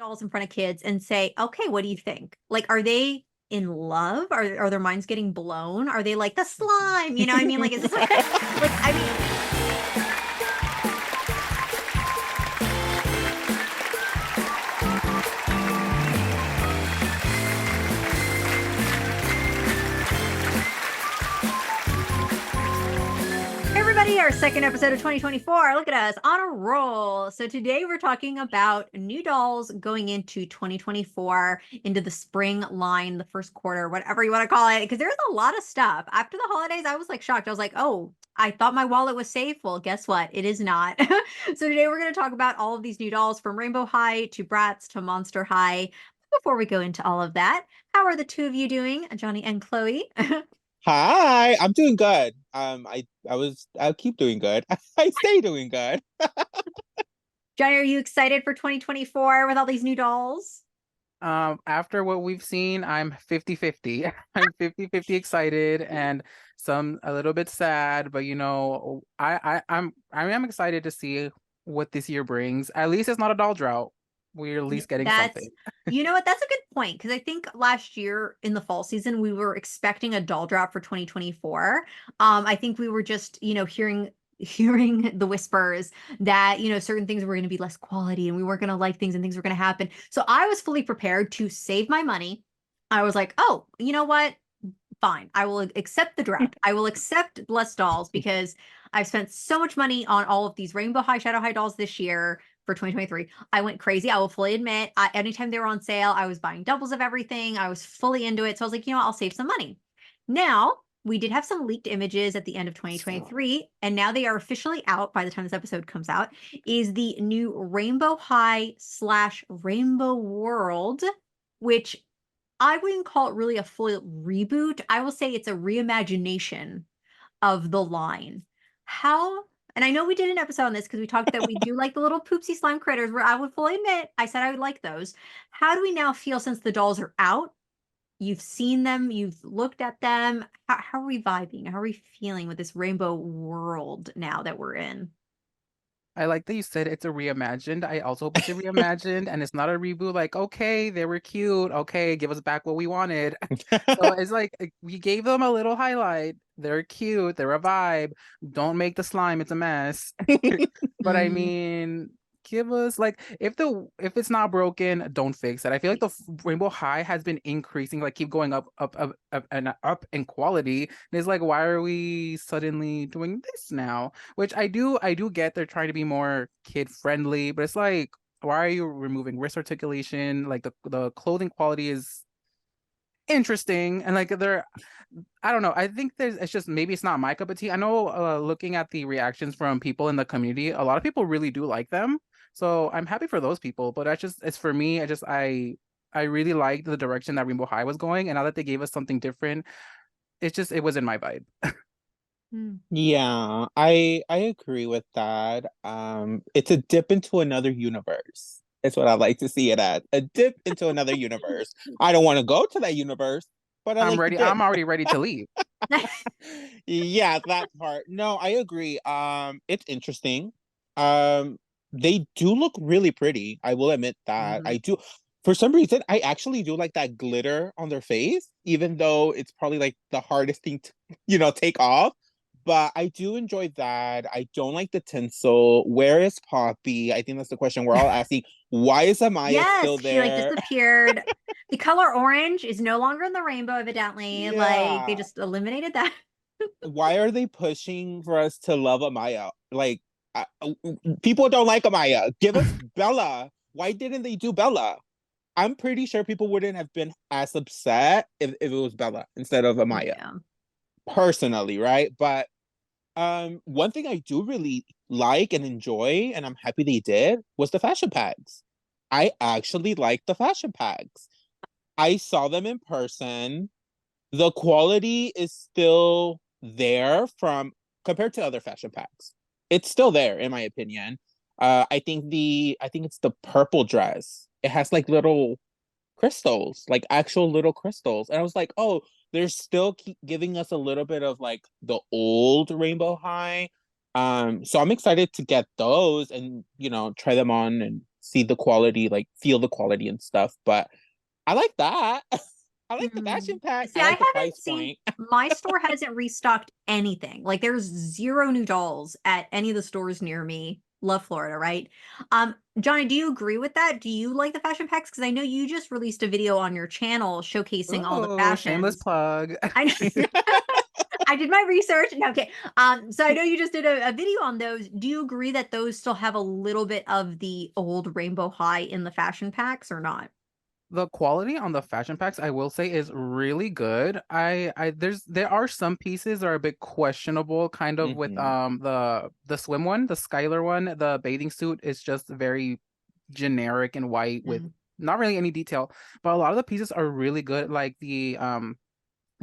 dolls in front of kids and say, okay, what do you think? Like, are they in love? Are their minds getting blown? Are they like the slime? You know what I mean? Like, is this like, I mean, our second episode of 2024. Look at us on a roll. So today we're talking about new dolls going into 2024, into the spring line, the first quarter, whatever you want to call it, because there's a lot of stuff. After the holidays, I was like shocked. I was like, oh, I thought my wallet was safe. Well, guess what? It is not. So today we're going to talk about all of these new dolls, from Rainbow High to Bratz to Monster High. Before we go into all of that, how are the two of you doing, Johnny and Chloe? Hi, I'm doing good. I'll keep doing good. I stay doing good. Johnny, are you excited for 2024 with all these new dolls? After what we've seen, I'm 50-50. I'm 50-50 excited and a little bit sad, but I am excited to see what this year brings. At least it's not a doll drought. We're at least getting something. You know what? That's a good point, because I think last year in the fall season, we were expecting a doll drop for 2024. I think we were just, hearing the whispers that, certain things were going to be less quality and we weren't going to like things and things were going to happen. So I was fully prepared to save my money. I was like, oh, you know what? Fine. I will accept the draft. I will accept less dolls because I've spent so much money on all of these Rainbow High, Shadow High dolls this year. For 2023, I went crazy. I will fully admit, anytime they were on sale, I was buying doubles of everything. I was fully into it. So I was like, I'll save some money. Now, we did have some leaked images at the end of 2023, and now they are officially out by the time this episode comes out, is the new Rainbow High / Rainbow World, which I wouldn't call it really a full reboot. I will say it's a reimagination of the line. And I know we did an episode on this because we talked that we do like the little poopsie slime critters, where I would fully admit, I said I would like those. How do we now feel since the dolls are out? You've seen them, you've looked at them. How are we vibing? How are we feeling with this rainbow world now that we're in? I like that you said it's a reimagined. I also hope it's a reimagined and it's not a reboot. Like, okay, they were cute. Okay, give us back what we wanted. So it's like we gave them a little highlight. They're cute. They're a vibe. Don't make the slime. It's a mess. But I mean, give us, like, if it's not broken, don't fix it. I feel like the Rainbow High has been increasing, like keep going up and up in quality. And it's like, why are we suddenly doing this now? Which I do get they're trying to be more kid friendly, but it's like, why are you removing wrist articulation? Like the clothing quality is interesting, and like I don't know. I think it's just, maybe it's not my cup of tea. I know, looking at the reactions from people in the community, a lot of people really do like them. So I'm happy for those people, but it's for me. I really liked the direction that Rainbow High was going, and now that they gave us something different, it was in my vibe. Yeah, I agree with that. It's a dip into another universe. That's what I like to see it as. A dip into another universe. I don't want to go to that universe, but I I'm like the ready. dip. I'm already ready to leave. Yeah, that part. No, I agree. It's interesting. They do look really pretty. I will admit that. I do. For some reason, I actually do like that glitter on their face, even though it's probably like the hardest thing to, take off. But I do enjoy that. I don't like the tinsel. Where is Poppy? I think that's the question we're all asking. Why is Amaya still Yes, she like there? disappeared. The color orange is no longer in the rainbow, evidently. Like, they Yeah. just eliminated that. Why are they pushing for us to love Amaya? Like, people don't like Amaya. Give us Bella. Why didn't they do Bella? I'm pretty sure people wouldn't have been as upset if it was Bella instead of Amaya. Yeah. Personally, right? But one thing I do really like and enjoy, and I'm happy they did, was the fashion pads. I actually like the fashion pads. I saw them in person. The quality is still there from compared to other fashion packs. It's still there, in my opinion. I think it's the purple dress. It has like little crystals, like actual little crystals. And I was like, oh, they're still keep giving us a little bit of like the old Rainbow High. So I'm excited to get those and try them on and see the quality, like feel the quality and stuff. But I like that. I like the fashion pack. See, I I like the haven't price seen point. my store hasn't restocked anything. Like there's zero new dolls at any of the stores near me. Love Florida, right? Johnny, do you agree with that? Do you like the fashion packs? Because I know you just released a video on your channel showcasing all the Oh, shameless fashions. plug. I know. I did my research. No, okay. So I know you just did a video on those. Do you agree that those still have a little bit of the old Rainbow High in the fashion packs or not? The quality on the fashion packs, I will say, is really good. There are some pieces that are a bit questionable, kind of with Mhm. the swim one, the Skylar one, the bathing suit is just very generic and white with Mm. not really any detail. But a lot of the pieces are really good, like the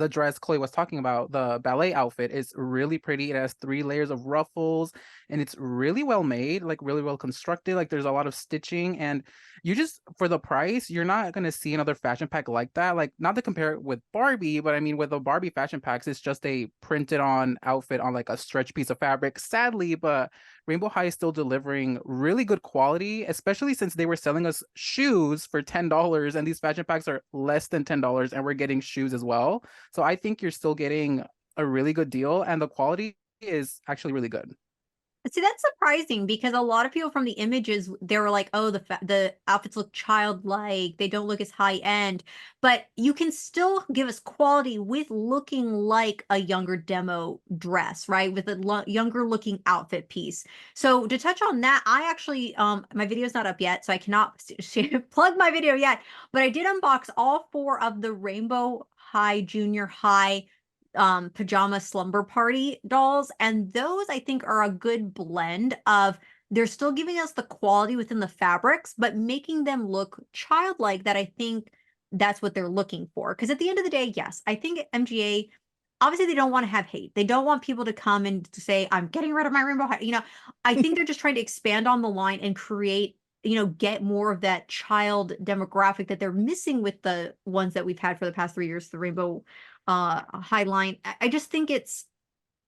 dress Chloe was talking about, the ballet outfit is really pretty. It has 3 layers of ruffles and it's really well made, like really well constructed. Like there's a lot of stitching, and you just, for the price, you're not going to see another fashion pack like that. Like, not to compare it with Barbie, but I mean, with the Barbie fashion packs, it's just a printed on outfit on like a stretch piece of fabric, sadly, but Rainbow High is still delivering really good quality, especially since they were selling us shoes for $10 and these fashion packs are less than $10 and we're getting shoes as well. So I think you're still getting a really good deal and the quality is actually really good. See, that's surprising because a lot of people from the images, they were like, "Oh, the outfits look childlike. They don't look as high end." But you can still give us quality with looking like a younger demo dress, right? With a younger looking outfit piece. So to touch on that, I actually, my video is not up yet, so I cannot plug my video yet. But I did unbox all 4 of the Rainbow High, Junior High pajama slumber party dolls, and those I think are a good blend of they're still giving us the quality within the fabrics but making them look childlike, that I think that's what they're looking for. Because at the end of the day, yes, I think MGA, obviously they don't want to have hate, they don't want people to come and to say I'm getting rid of my rainbow I think they're just trying to expand on the line and create, get more of that child demographic that they're missing with the ones that we've had for the past 3 years, the rainbow high line. I just think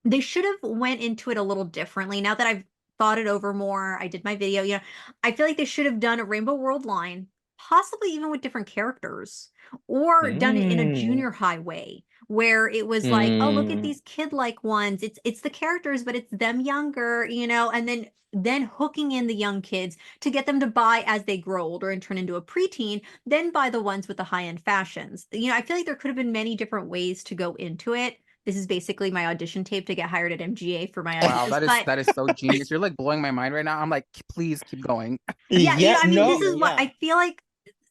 they should have went into it a little differently. Now that I've thought it over more, I did my video, I feel like they should have done a Rainbow World line, possibly even with different characters, or done it in a Mm. junior high way where it was like, oh, look at Mm. these kid-like ones. It's the characters, but it's them younger, and then hooking in the young kids to get them to buy as they grow older and turn into a preteen, then buy the ones with the high-end fashions. I feel like there could have been many different ways to go into it. This is basically my audition tape to get hired at MGA for my Wow, ideas. But that is so genius. You're like blowing my mind right now. I'm like, please keep going. yeah, Yeah, I mean, this no, is what yeah. I feel like.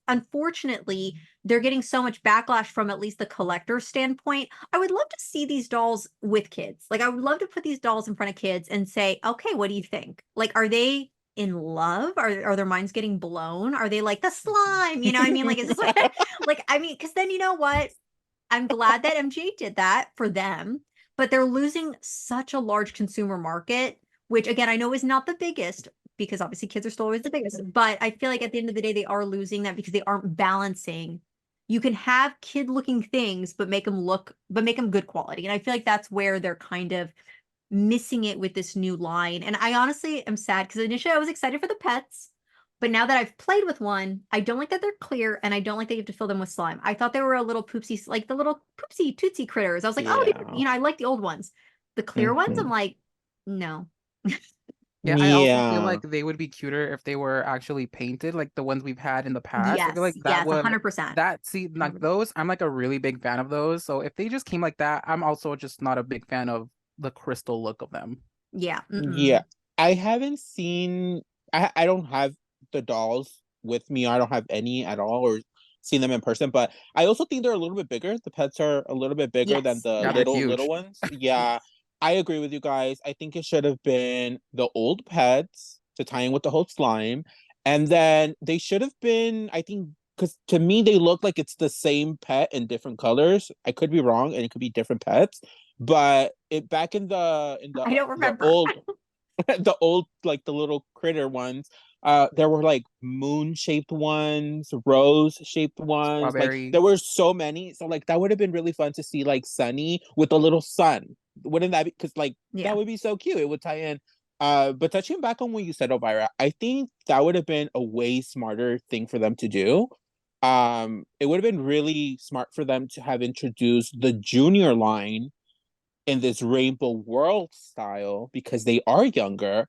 Unfortunately, they're getting so much backlash from at least the collector standpoint. I would love to see these dolls with kids. Like, I would love to put these dolls in front of kids and say, okay, what do you think? Like, are they in love? Are their minds getting blown? Are they like the slime? You know what I mean? Like, is this like, I mean, because then you know what? I'm glad that MJ did that for them, but they're losing such a large consumer market, which again, I know is not the biggest because obviously kids are still always the biggest, but I feel like at the end of the day, they are losing that because they aren't balancing. You can have kid looking things, but make them good quality. And I feel like that's where they're kind of missing it with this new line. And I honestly am sad because initially I was excited for the pets. But now that I've played with one, I don't like that they're clear and I don't like that you have to fill them with slime. I thought they were a little poopsie, like the little poopsie tootsie critters. I was like, oh, Yeah. I like the old ones. The clear ones, I'm Mhm. like, no. Yeah, I also feel Yeah. like they would be cuter if they were actually painted like the ones we've had in the past. I feel Yes, like yes, 100%. like those, I'm like a really big fan of those. So if they just came like that, I'm also just not a big fan of the crystal look of them. Yeah. Yeah. Mm-mm. I haven't seen I don't have the dolls with me. I don't have any at all or seen them in person, but I also think they're a little bit bigger. The pets are a little bit bigger than Yes, the Yeah, they're yes. little huge. ones. Yeah. I agree with you guys. I think it should have been the old pets to tie in with the whole slime. And then they should have been, I think, because to me they look like it's the same pet in different colors. I could be wrong, and it could be different pets. But it back in I don't the remember. old the old like the little critter ones, there were like moon shaped ones, rose shaped ones, like Strawberry. there were so many. So like that would have been really fun to see like Sunny with a little sun. Wouldn't that be, because like that Yeah. would be so cute. It would tie in But touching back on what you said, Elvira, I think that would have been a way smarter thing for them to do. It would have been really smart for them to have introduced the junior line in this Rainbow World style because they are younger,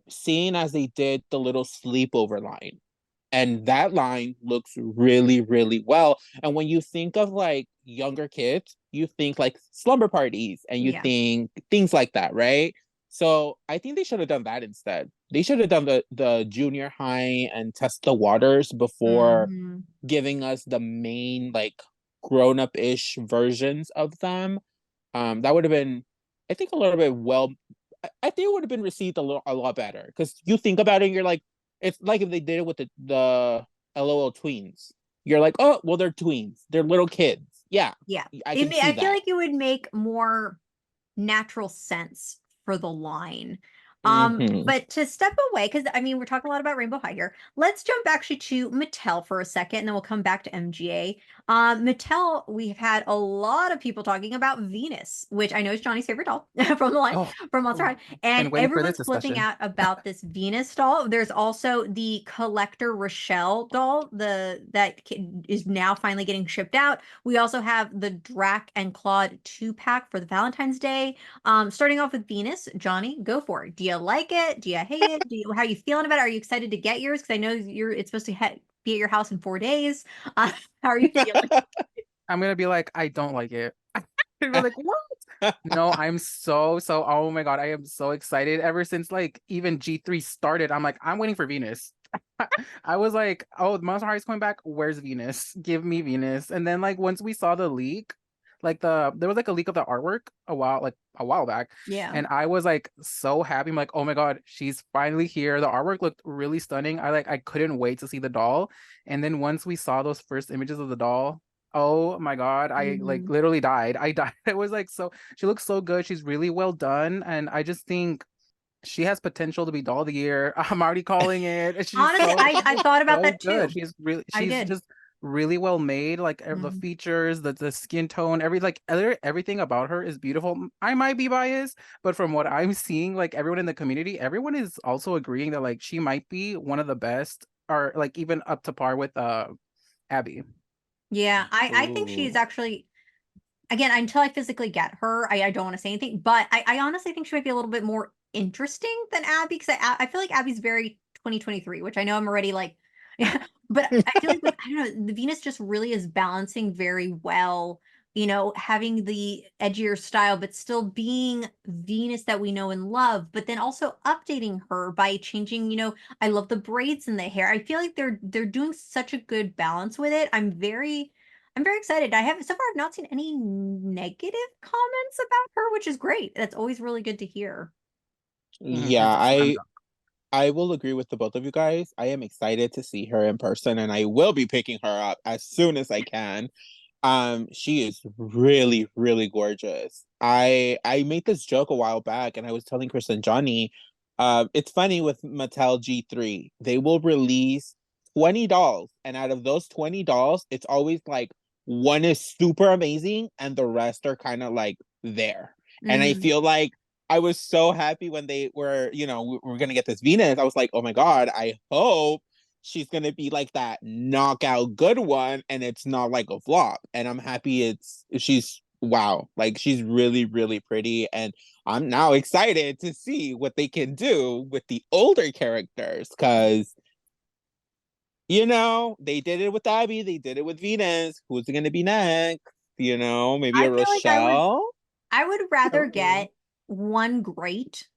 seeing as they did the little sleepover line. And that line looks really, really well. And when you think of like younger kids, you think like slumber parties and you Yeah. think things like that, right? So I think they should have done that instead. They should have done the junior high and test the waters before Mhm. giving us the main like grown-up-ish versions of them. That would have been, I think, a little bit well. I think it would have been received a lot better because you think about it, and you're like, it's like if they did it with the LOL tweens. You're like, oh, well, they're tweens, they're little kids. Yeah, Yeah. I can see I feel that. like it would make more natural sense for the line. Mhm. But to step away, because I mean, we're talking a lot about Rainbow High here. Let's jump actually to Mattel for a second, and then we'll come back to MGA. Mattel, we've had a lot of people talking about Venus, which I know is Johnny's favorite doll from the line Oh, from Monster High, been and waiting for this everyone's flipping discussion. out about this Venus doll. There's also the collector Rochelle doll, is now finally getting shipped out. We also have the Drac and Claude 2-pack for the Valentine's Day. Starting off with Venus, Johnny, go for it. Do you like it? Do you hate it? How are you feeling about it? Are you excited to get yours? Because I know it's supposed to be at your house in 4 days. How are you feeling? I'm gonna be like, I don't like it. Be like, what? No, I'm so, oh my God, I am so excited. Ever since like even G3 started, I'm like, I'm waiting for Venus. I was like, oh, Monster High is coming back. Where's Venus? Give me Venus. And then like once we saw the leak, like there was like a leak of the artwork a while back. Yeah. And I was like so happy. I'm like, oh my God, she's finally here. The artwork looked really stunning. I couldn't wait to see the doll. And then once we saw those first images of the doll, oh my God, I like Mhm. literally died. I died. It was like so she looks so good. She's really well done. And I just think she has potential to be doll of the year. I'm already calling it. Honestly, She's I just thought about so that good. too. She's I did. just really well made. Like the Mhm. features, the skin tone, everything about her is beautiful. I might be biased, but from what I'm seeing, like everyone in the community, everyone is also agreeing that like she might be one of the best, or like even up to par with Abby. Yeah, I think she's Ooh. actually, again, until I physically get her, I don't want to say anything, but I honestly think she might be a little bit more interesting than Abby because I feel like Abby's very 2023, which I know I'm already like, yeah, but I feel like I don't know, the Venus just really is balancing very well, having the edgier style, but still being Venus that we know and love, but then also updating her by changing, I love the braids in the hair. I feel like they're doing such a good balance with it. I'm very excited. So far I've not seen any negative comments about her, which is great. That's always really good to hear. Yeah, It's a slam dunk. I will agree with the both of you guys. I am excited to see her in person, and I will be picking her up as soon as I can. She is really, really gorgeous. I made this joke a while back, and I was telling Chris and Johnny, it's funny with Mattel G3, they will release 20 dolls, and out of those 20 dolls, it's always like one is super amazing, and the rest are kind of like there. And I Mhm. feel like I was so happy when they were, we're gonna get this Venus. I was like, oh my God, I hope she's gonna be like that knockout good one and it's not like a flop. And I'm happy she's wow, like she's really, really pretty. And I'm now excited to see what they can do with the older characters because they did it with Abby, they did it with Venus. Who's it gonna be next? Maybe I a feel like Rochelle. I would rather Oh. get one great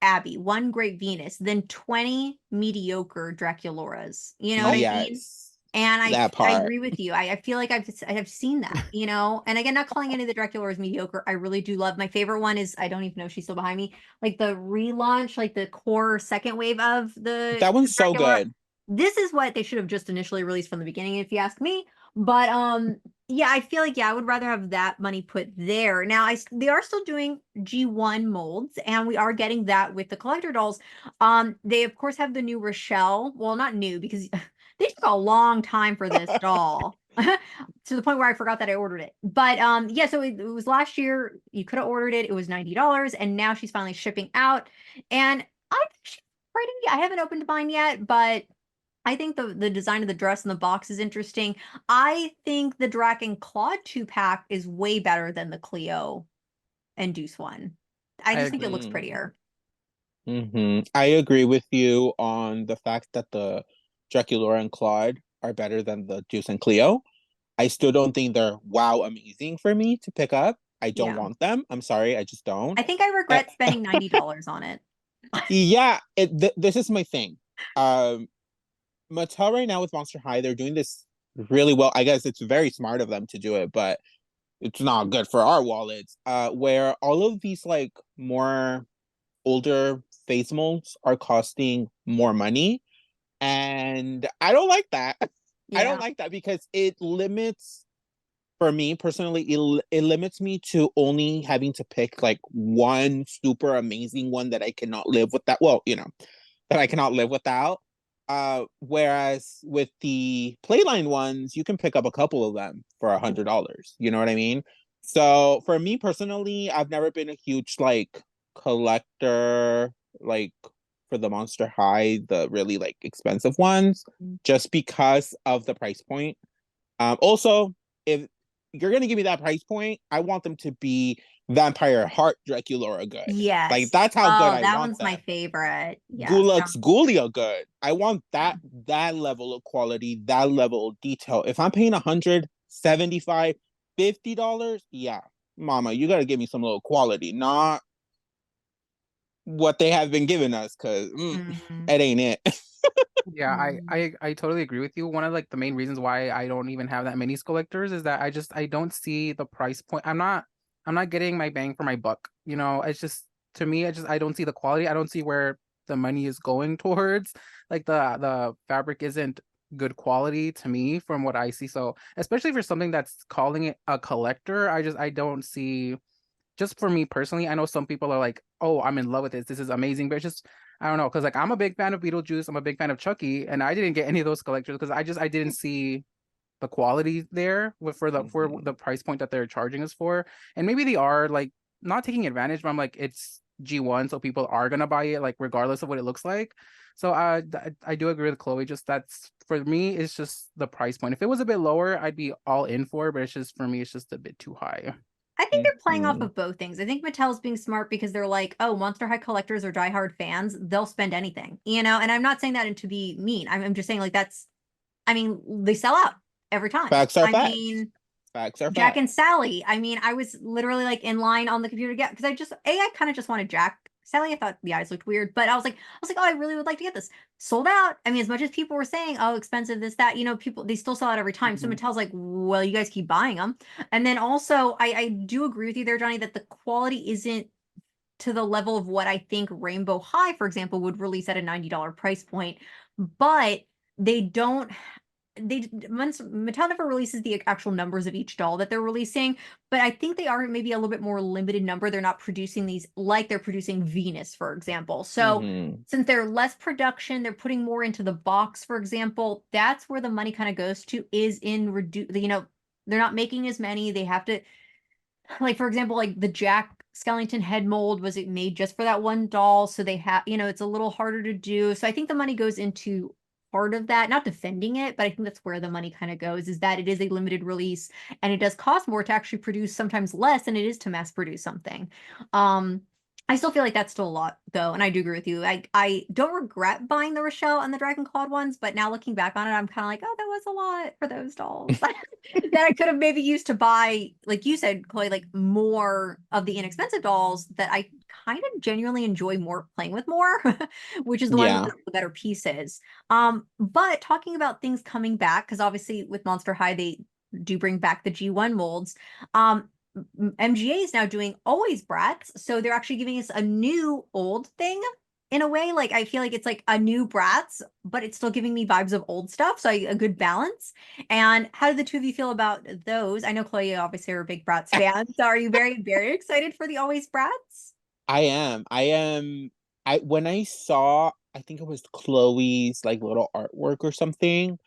Abby, one great Venus than 20 mediocre Draculoras. You know what Oh, I mean? Yes, And that I part. agree with you. I feel like I have seen that. And again, not calling any of the Draculas mediocre. I really do love, my favorite one is, I don't even know if she's still behind me, like the relaunch, like the core second wave of the That one's so Dracula. good. This is what they should have just initially released from the beginning, if you ask me. But yeah, I feel like, yeah, I would rather have that money put there. Now they are still doing G1 molds, and we are getting that with the collector dolls. They of course have the new Rochelle. Well, not new because they took a long time for this doll. to the point where I forgot that I ordered it. But yeah, so it was last year. You could have ordered it. It was $90, and now she's finally shipping out. And I think she's pretty. I haven't opened mine yet, but I think the design of the dress and the box is interesting. I think the Drac and Claude 2-pack is way better than the Cleo and Deuce one. I I just think it agree. looks prettier. I agree with you on the fact that the Draculaura and Claude are better than the Deuce and Cleo. I still don't think they're wow amazing for me to pick up. I don't Yeah. want them. I'm sorry, I just don't. I think I regret spending $90 on it. Yeah, this is my thing. Mattel right now with Monster High, they're doing this really well. I guess it's very smart of them to do it, but it's not good for our wallets. Where all of these like more older face molds are costing more money, and I don't like that. I don't Yeah. like that because it limits, for me personally, it limits me to only having to pick like one super amazing one that I cannot live without. Well, that I cannot live without. Whereas with the Playline ones, you can pick up a couple of them for $100. You know what I mean? So for me personally, I've never been a huge like collector, like for the Monster High, the really like expensive ones, just because of the price point. Also, if you're gonna give me that price point, I want them to be Vampire Heart Draculaura good. Like Yes. that's how good Oh, I that want one's my them. favorite. Yes. Gulux Ghoulia good. I want that level of quality, that level of detail. If I'm paying 175, $50, yeah, mama, you gotta give me some little quality, not what they have been giving us, because Mhm. it ain't it. Yeah, I totally agree with you. One of like the main reasons why I don't even have that many collectors is that I don't see the price point. I'm not getting my bang for my buck. It's just, to me, I don't see the quality. I don't see where the money is going towards. Like the fabric isn't good quality to me from what I see. So especially for something that's calling it a collector, I don't see, just for me personally, I know some people are like, "Oh, I'm in love with this. This is amazing." But it's just, I don't know, because like I'm a big fan of Beetlejuice. I'm a big fan of Chucky, and I didn't get any of those collectors because I didn't see the quality there for the price point that they're charging us for. And maybe they are like not taking advantage, but I'm like, it's G1, so people are gonna buy it like regardless of what it looks like. So I do agree with Chloe. Just that's, for me, it's just the price point. If it was a bit lower, I'd be all in for, but it's just, for me, it's just a bit too high. I think they're playing off Mhm. of both things. I think Mattel's being smart because they're like, oh, Monster High collectors or diehard fans, they'll spend anything, And I'm not saying that to be mean. I'm just saying like I mean, they sell out every time. Facts are I facts. mean, Facts are Jack and facts. Sally. I mean, I was literally like in line on the computer to get, because I kind of just wanted Jack. Sally, I thought the eyes looked weird, but I was like, oh, I really would like to get this. Sold out. I mean, as much as people were saying, oh, expensive, this, that, people, they still sell out every time. So Mhm. Mattel's like, well, you guys keep buying them. And then also, I do agree with you there, Johnny, that the quality isn't to the level of what I think Rainbow High, for example, would release at a $90 price point. But they don't Mattel never releases the actual numbers of each doll that they're releasing, but I think they are maybe a little bit more limited number. They're not producing these like they're producing Venus, for example. So Mm-hmm. since they're less production, they're putting more into the box, for example. That's where the money kind of goes to, is in they're not making as many. They have to, like, for example, like the Jack Skellington head mold, was it made just for that one doll? So they have, it's a little harder to do. So I think the money goes into part of that, not defending it, but I think that's where the money kind of goes, is that it is a limited release and it does cost more to actually produce, sometimes less than it is to mass produce something. I still feel like that's still a lot though, and I do agree with you. I don't regret buying the Rochelle and the Dragon Clawed ones, but now looking back on it, I'm kind of like, oh, that was a lot for those dolls that I could have maybe used to buy, like you said, Chloe, like more of the inexpensive dolls that I kind of genuinely enjoy more playing with more, which is the ones Yeah. with the better pieces. But talking about things coming back, because obviously with Monster High, they do bring back the G1 molds. MGA is now doing always Bratz, so they're actually giving us a new old thing in a way. Like I feel like it's like a new Bratz, but it's still giving me vibes of old stuff, so a good balance. And how do the two of you feel about those? I know Chloe, obviously, are a big Bratz fan, so are you very, very excited for the always Bratz? I am. I am. When I saw, I think it was Chloe's like little artwork or something.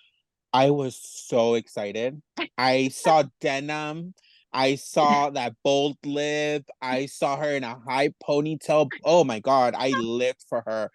I was so excited. I saw denim. I saw that bold lip. I saw her in a high ponytail. Oh my God, I lived for her.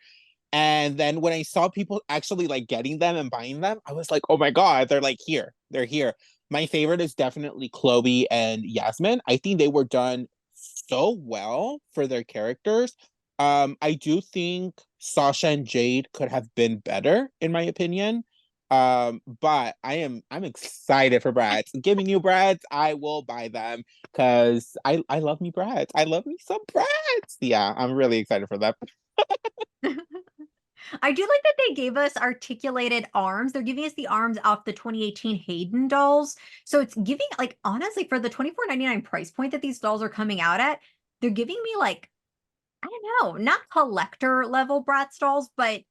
And then when I saw people actually like getting them and buying them, I was like, oh my God, they're like here. They're here. My favorite is definitely Chloe and Yasmin. I think they were done so well for their characters. I do think Sasha and Jade could have been better, in my opinion. But I'm excited for Bratz. Give me new Bratz, I will buy them because I love me Bratz. I love me some Bratz. Yeah, I'm really excited for them. I do like that they gave us articulated arms. They're giving us the arms off the 2018 Hayden dolls. So it's giving, like, honestly, for the $24.99 price point that these dolls are coming out at, they're giving me, like, I don't know, not collector level Bratz dolls, but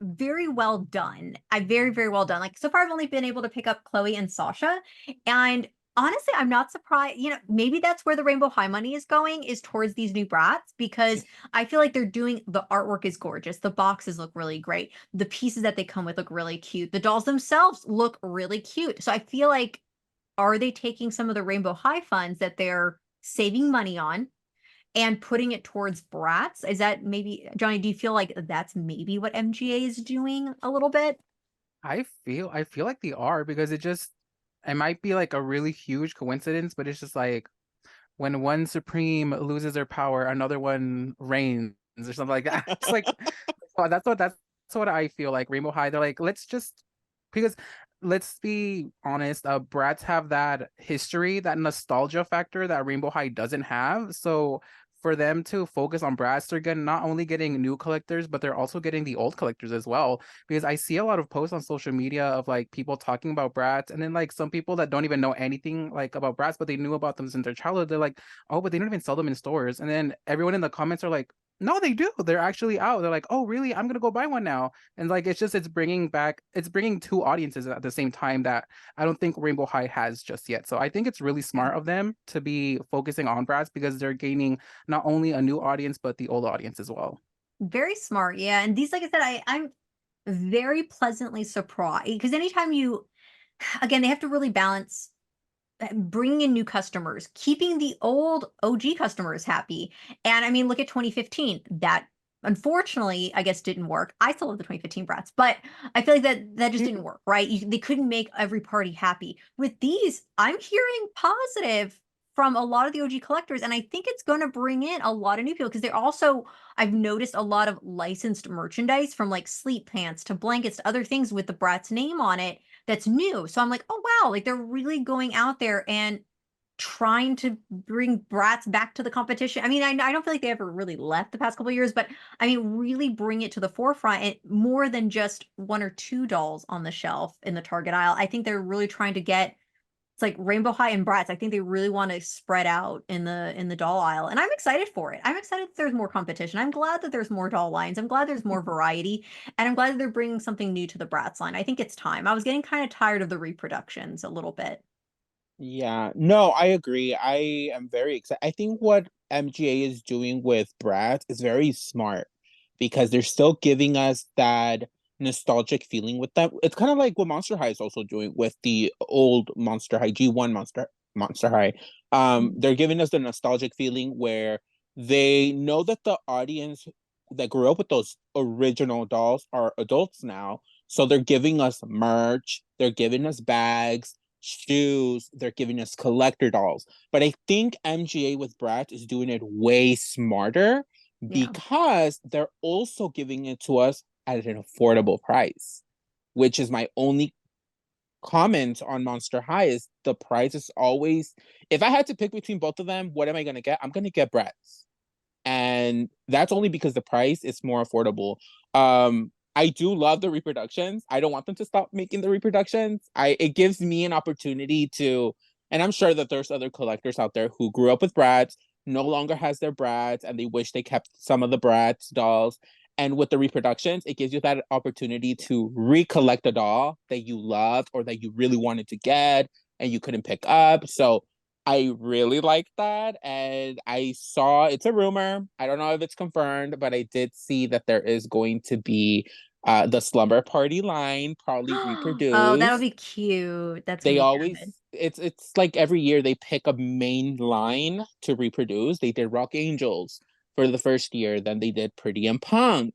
very well done. Very, very well done. Like, so far I've only been able to pick up Chloe and Sasha. And honestly, I'm not surprised. Maybe that's where the Rainbow High money is going, is towards these new brats, because I feel like they're doing, the artwork is gorgeous. The boxes look really great. The pieces that they come with look really cute. The dolls themselves look really cute. So I feel like, are they taking some of the Rainbow High funds that they're saving money on and putting it towards brats? Is that maybe, Johnny, do you feel like that's maybe what MGA is doing a little bit? I feel like they are, because it might be like a really huge coincidence, but it's just like when one supreme loses their power, another one reigns or something like that. It's like, oh, that's what I feel like. Rainbow High, they're like, because let's be honest, brats have that history, that nostalgia factor that Rainbow High doesn't have. So for them to focus on brats, they're getting, not only getting new collectors, but they're also getting the old collectors as well. Because I see a lot of posts on social media of like people talking about brats, and then like some people that don't even know anything like about brats, but they knew about them since their childhood. They're like, oh, but they don't even sell them in stores. And then everyone in the comments are like, no, they do. They're actually out. They're like, oh, really? I'm gonna go buy one now. And like, it's bringing two audiences at the same time that I don't think Rainbow High has just yet. So I think it's really smart of them to be focusing on brats, because they're gaining not only a new audience but the old audience as well. Very smart, yeah. And these, like I said, I'm very pleasantly surprised, because anytime you, again, they have to really balance bringing in new customers, keeping the old OG customers happy. And I mean, look at 2015. That unfortunately, I guess, didn't work. I still love the 2015 brats, but I feel like that just didn't work, right? They couldn't make every party happy. With these, I'm hearing positive from a lot of the OG collectors, and I think it's going to bring in a lot of new people, because they're also, I've noticed a lot of licensed merchandise, from like sleep pants to blankets to other things with the Bratz name on it, that's new. So I'm like, oh wow, like they're really going out there and trying to bring brats back to the competition. I mean, I don't feel like they ever really left the past couple of years, but I mean, really bring it to the forefront, and more than just one or two dolls on the shelf in the Target aisle. I think they're really trying to get, it's like Rainbow High and Bratz. I think they really want to spread out in the doll aisle, and I'm excited for it. I'm excited that there's more competition. I'm glad that there's more doll lines. I'm glad there's more variety, and I'm glad that they're bringing something new to the Bratz line. I think it's time. I was getting kind of tired of the reproductions a little bit. Yeah, no, I agree. I am very excited. I think what MGA is doing with Bratz is very smart because they're still giving us that nostalgic feeling with them. It's kind of like what Monster High is also doing with the old Monster High, G1 Monster High. Mhm. They're giving us the nostalgic feeling where they know that the audience that grew up with those original dolls are adults now. So they're giving us merch, they're giving us bags, shoes, they're giving us collector dolls. But I think MGA with Bratz is doing it way smarter Yeah. because they're also giving it to us at an affordable price, which is my only comment on Monster High is the price is always, if I had to pick between both of them, what am I gonna get? I'm gonna get Bratz. And that's only because the price is more affordable. I do love the reproductions. I don't want them to stop making the reproductions. It gives me an opportunity to, and I'm sure that there's other collectors out there who grew up with Bratz, no longer has their Bratz, and they wish they kept some of the Bratz dolls. And with the reproductions, it gives you that opportunity to recollect a doll that you loved or that you really wanted to get and you couldn't pick up. So I really like that. And I saw, it's a rumor. I don't know if it's confirmed, but I did see that there is going to be The Slumber Party line probably Oh, that'll reproduced. be cute. That's gonna They be always good. it's like every year they pick a main line to reproduce. They did Rock Angels for the first year, then they did Pretty and Punk,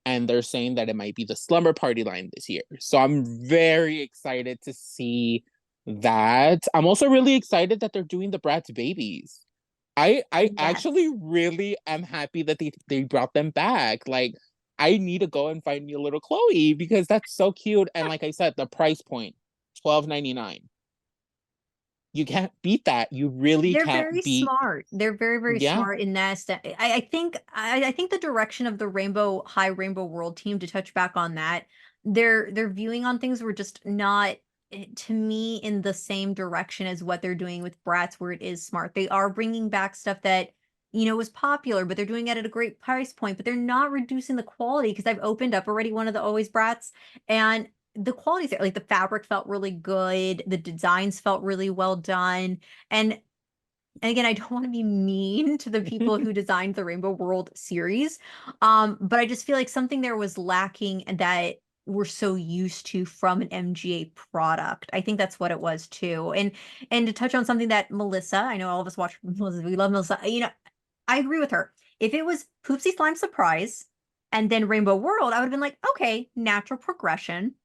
and they're saying that it might be the Slumber Party line this year. So I'm very excited to see that. I'm also really excited that they're doing the Bratz babies. I Yes. actually really am happy that they brought them back. Like, I need to go and find me a little Chloe because that's so cute. And like I said, the price point, $12.99. You can't beat that. You really They're can't very beat. smart. They're very, very Yeah. smart in that. I think the direction of the Rainbow World team, to touch back on that, their viewing on things were just not, to me, in the same direction as what they're doing with Bratz, where it is smart. They are bringing back stuff that was popular, but they're doing it at a great price point. But they're not reducing the quality, because I've opened up already one of the Always Bratz, and the quality's there. Like, the fabric felt really good, the designs felt really well done. And again, I don't want to be mean to the people who designed the Rainbow World series, but I just feel like something there was lacking, and that we're so used to from an MGA product. I think that's what it was too. And to touch on something that Melissa, I know all of us watch Melissa, we love Melissa. I agree with her. If it was Poopsie Slime Surprise and then Rainbow World, I would have been like, okay, natural progression.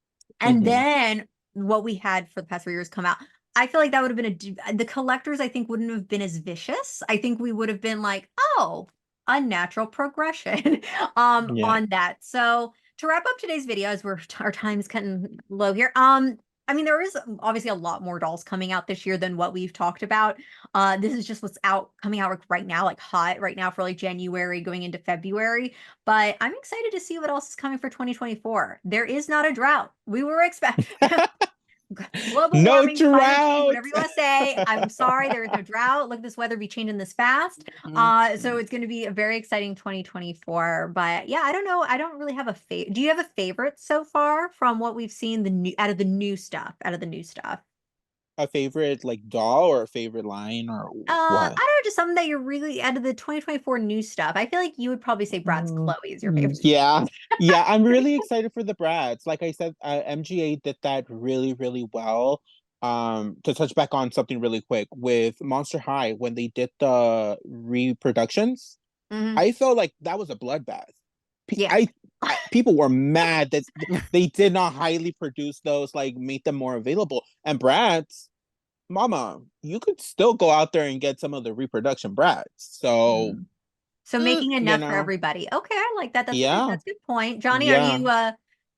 And Mhm. then what we had for the past 3 years come out. I feel like that would have been the collectors, I think, wouldn't have been as vicious. I think we would have been like, oh, a natural progression Yeah. on that. So to wrap up today's video, as our time's getting low here. I mean, there is obviously a lot more dolls coming out this year than what we've talked about. This is just what's coming out right now, like hot right now for like January going into February. But I'm excited to see what else is coming for 2024. There is not a drought. We were expect global No warming, climate change, drought. whatever you want to say. I'm sorry, there is no drought. Look at this weather be changing this fast. So it's going to be a very exciting 2024. But yeah, I don't know. I don't really have a favorite. Do you have a favorite so far from what we've seen out of the new stuff? Out of the new stuff. A favorite like doll or a favorite line or I what? don't know, just something that you're really out of the 2024 new stuff. I feel like you would probably say Brad's Mm, Chloe is your favorite. yeah, yeah, I'm really excited for the Bratz. Like I said, MGA did that really, really well. To touch back on something really quick with Monster High, when they did the reproductions, Mhm. I felt like that was a bloodbath. Pe- Yeah. I, People were mad that they did not highly produce those, like make them more available. And Bratz, Mama, you could still go out there and get some of the reproduction Bratz. So, Mhm. So making you enough for know, everybody. Okay, I like that. yeah, That's a good point. Johnny, are yeah. you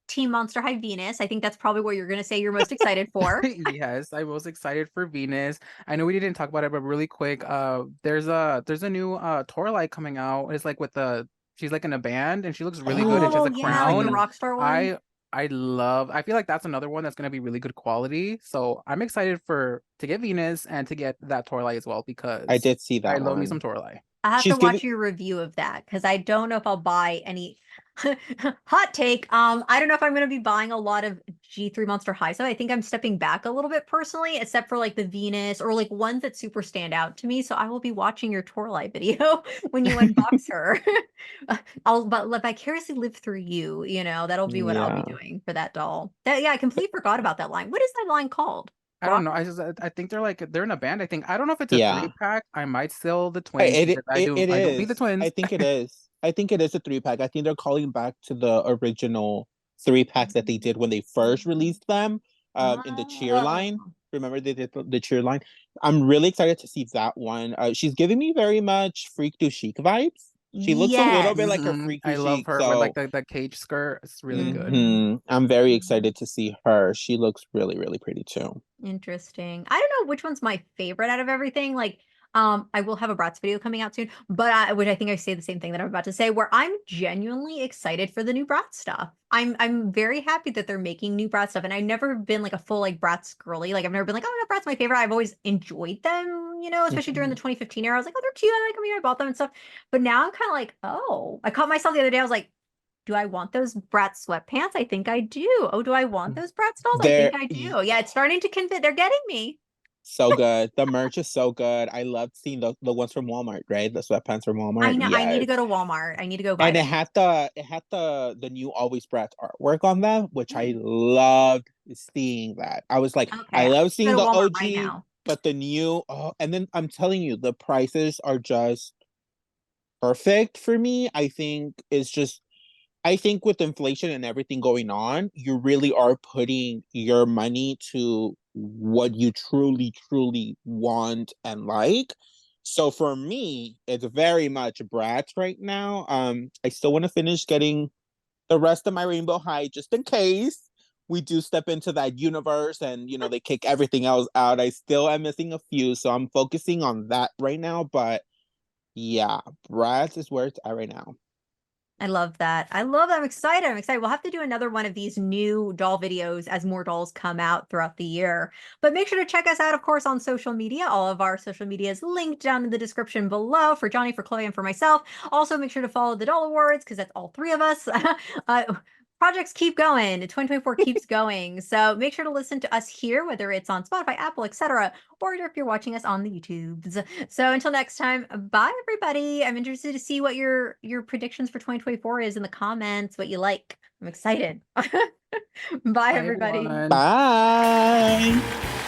Team Monster High Venus? I think that's probably what you're gonna say you're most excited for. Yes, I was excited for Venus. I know we didn't talk about it, but really quick, there's a new Torlight coming out. It's like she's like in a band and she looks really good and she has Oh a yeah, like the crown. Oh, Rockstar one. I I feel like that's another one that's gonna be really good quality. So I'm excited to get Venus and to get that Torlight as well I because did see I that love me some one. Torlight. I have to She's watch giving, your review of that, because I don't know if I'll buy any. Hot take. I don't know if I'm going to be buying a lot of G3 Monster High. So I think I'm stepping back a little bit personally, except for like the Venus or like ones that super stand out to me. So I will be watching your Torlight video when you unbox her. But vicariously live through you. That'll be what I'll be yeah. doing for that doll. Yeah, I completely forgot about that line. What is that line called? I don't know. I think they're in a band. I think I don't know if it's a three Yeah. pack. I might sell the twins because It I do need the is. I twins. think it is. I think it is a 3-pack. I think they're calling back to the original 3-packs that they did when they first released them in the cheer line. Oh. Remember they did the cheer line? I'm really excited to see that one. She's giving me very much Freak Du Chic vibes. She looks a little bit Yes. like her Freak Du I love Chic, her with like so the cage skirt. It's really good. I'm very excited to see her. She looks really, really pretty too. Interesting. I don't know which one's my favorite out of everything. Like, I will have a Bratz video coming out soon, but which I think I say the same thing that I'm about to say, where I'm genuinely excited for the new Bratz stuff. I'm very happy that they're making new Bratz stuff, and I've never been like a full like Bratz girly. Like, I've never been like, oh no, Bratz my favorite. I've always enjoyed them, especially during the 2015 era. I was like, oh, they're cute. I like them. I bought them and stuff. But now I'm kind of like, oh, I caught myself the other day. I was like, do I want those Bratz sweatpants? I think I do. Oh, do I want those Bratz dolls? I think There, I do. Yeah, it's starting to convince. They're getting me. So good. The merch is so good. I loved seeing the ones from Walmart, right? The sweatpants from Walmart. I know. I need to Yes. go to Walmart. I need to go buy And them. it had the new Always Bratz artwork on them, which I loved seeing that. I was like, Okay, I I'm love gonna seeing go the to Walmart right OG, now. but the new, oh, and then I'm telling you, the prices are just perfect for me. I think with inflation and everything going on, you really are putting your money to what you truly, truly want and like. So for me, it's very much Bratz right now. I still want to finish getting the rest of my Rainbow High just in case we do step into that universe and they kick everything else out. I still am missing a few, so I'm focusing on that right now. But yeah, Bratz is where it's at right now. I love that. I love that. I'm excited. I'm excited. We'll have to do another one of these new doll videos as more dolls come out throughout the year. But make sure to check us out, of course, on social media. All of our social media is linked down in the description below for Johnny, for Chloe, and for myself. Also, make sure to follow the Doll Awards because that's all three of us. Projects keep going. 2024 keeps going. So make sure to listen to us here, whether it's on Spotify, Apple, etc., or if you're watching us on the YouTubes. So until next time, bye everybody. I'm interested to see what your predictions for 2024 is in the comments, what you like. I'm excited. Bye Bye, everybody. everyone. Bye.